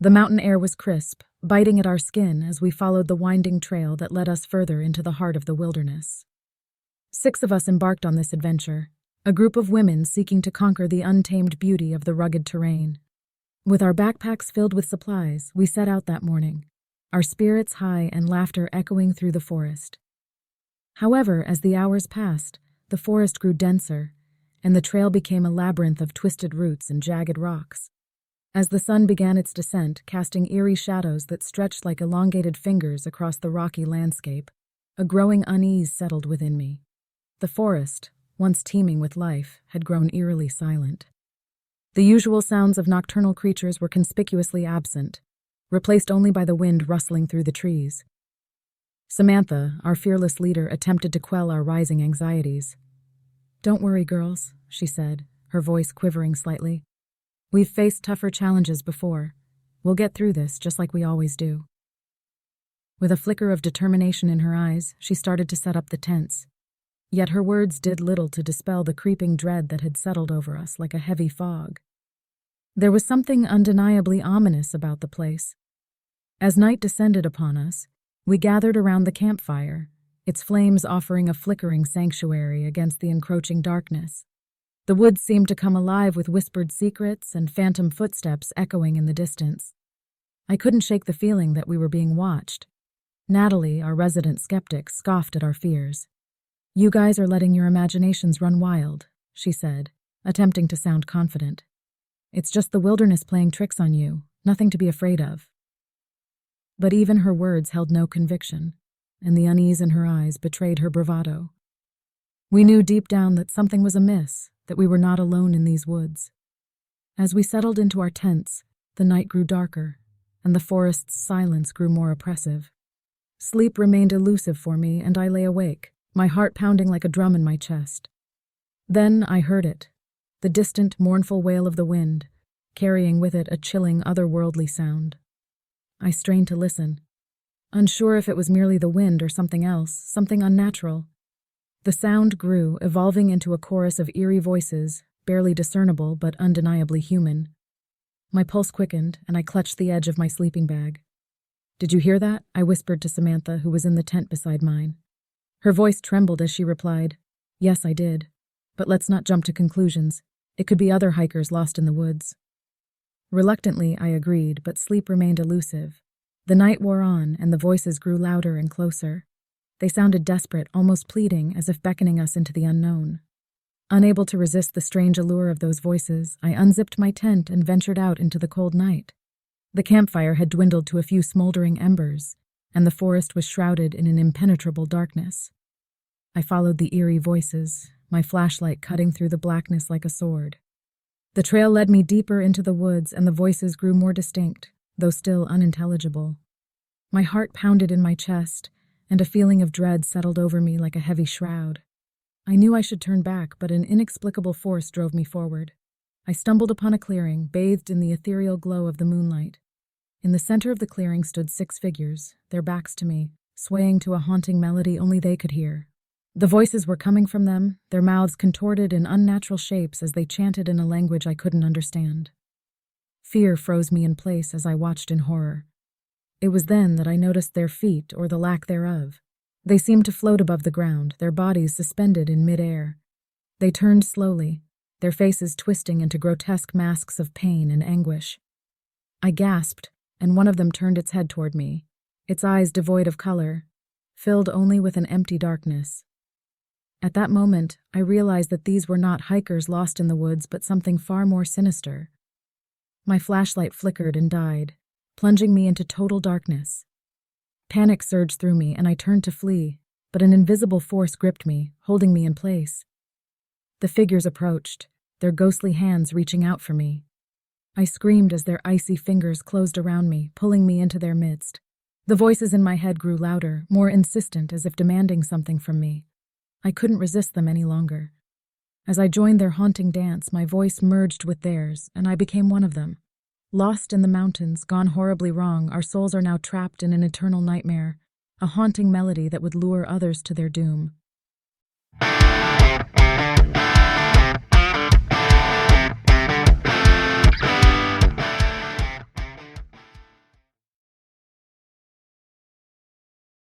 The mountain air was crisp, biting at our skin as we followed the winding trail that led us further into the heart of the wilderness. 6 of us embarked on this adventure, a group of women seeking to conquer the untamed beauty of the rugged terrain. With our backpacks filled with supplies, we set out that morning, our spirits high and laughter echoing through the forest. However, as the hours passed, the forest grew denser, and the trail became a labyrinth of twisted roots and jagged rocks. As the sun began its descent, casting eerie shadows that stretched like elongated fingers across the rocky landscape, a growing unease settled within me. The forest, once teeming with life, had grown eerily silent. The usual sounds of nocturnal creatures were conspicuously absent, replaced only by the wind rustling through the trees. Samantha, our fearless leader, attempted to quell our rising anxieties. "Don't worry, girls," she said, her voice quivering slightly. "We've faced tougher challenges before. We'll get through this just like we always do." With a flicker of determination in her eyes, she started to set up the tents. Yet her words did little to dispel the creeping dread that had settled over us like a heavy fog. There was something undeniably ominous about the place. As night descended upon us, we gathered around the campfire, its flames offering a flickering sanctuary against the encroaching darkness. The woods seemed to come alive with whispered secrets and phantom footsteps echoing in the distance. I couldn't shake the feeling that we were being watched. Natalie, our resident skeptic, scoffed at our fears. "You guys are letting your imaginations run wild," she said, attempting to sound confident. "It's just the wilderness playing tricks on you, nothing to be afraid of." But even her words held no conviction, and the unease in her eyes betrayed her bravado. We knew deep down that something was amiss, that we were not alone in these woods. As we settled into our tents, the night grew darker, and the forest's silence grew more oppressive. Sleep remained elusive for me, and I lay awake, my heart pounding like a drum in my chest. Then I heard it, the distant, mournful wail of the wind, carrying with it a chilling, otherworldly sound. I strained to listen, unsure if it was merely the wind or something else, something unnatural. The sound grew, evolving into a chorus of eerie voices, barely discernible but undeniably human. My pulse quickened, and I clutched the edge of my sleeping bag. "Did you hear that?" I whispered to Samantha, who was in the tent beside mine. Her voice trembled as she replied, "Yes, I did. But let's not jump to conclusions. It could be other hikers lost in the woods." Reluctantly, I agreed, but sleep remained elusive. The night wore on, and the voices grew louder and closer. They sounded desperate, almost pleading, as if beckoning us into the unknown. Unable to resist the strange allure of those voices, I unzipped my tent and ventured out into the cold night. The campfire had dwindled to a few smoldering embers, and the forest was shrouded in an impenetrable darkness. I followed the eerie voices, my flashlight cutting through the blackness like a sword. The trail led me deeper into the woods, and the voices grew more distinct, though still unintelligible. My heart pounded in my chest, and a feeling of dread settled over me like a heavy shroud. I knew I should turn back, but an inexplicable force drove me forward. I stumbled upon a clearing, bathed in the ethereal glow of the moonlight. In the center of the clearing stood 6 figures, their backs to me, swaying to a haunting melody only they could hear. The voices were coming from them, their mouths contorted in unnatural shapes as they chanted in a language I couldn't understand. Fear froze me in place as I watched in horror. It was then that I noticed their feet, or the lack thereof. They seemed to float above the ground, their bodies suspended in mid-air. They turned slowly, their faces twisting into grotesque masks of pain and anguish. I gasped, and one of them turned its head toward me, its eyes devoid of color, filled only with an empty darkness. At that moment, I realized that these were not hikers lost in the woods, but something far more sinister. My flashlight flickered and died, plunging me into total darkness. Panic surged through me, and I turned to flee, but an invisible force gripped me, holding me in place. The figures approached, their ghostly hands reaching out for me. I screamed as their icy fingers closed around me, pulling me into their midst. The voices in my head grew louder, more insistent, as if demanding something from me. I couldn't resist them any longer. As I joined their haunting dance, my voice merged with theirs, and I became one of them. Lost in the mountains, gone horribly wrong, our souls are now trapped in an eternal nightmare, a haunting melody that would lure others to their doom.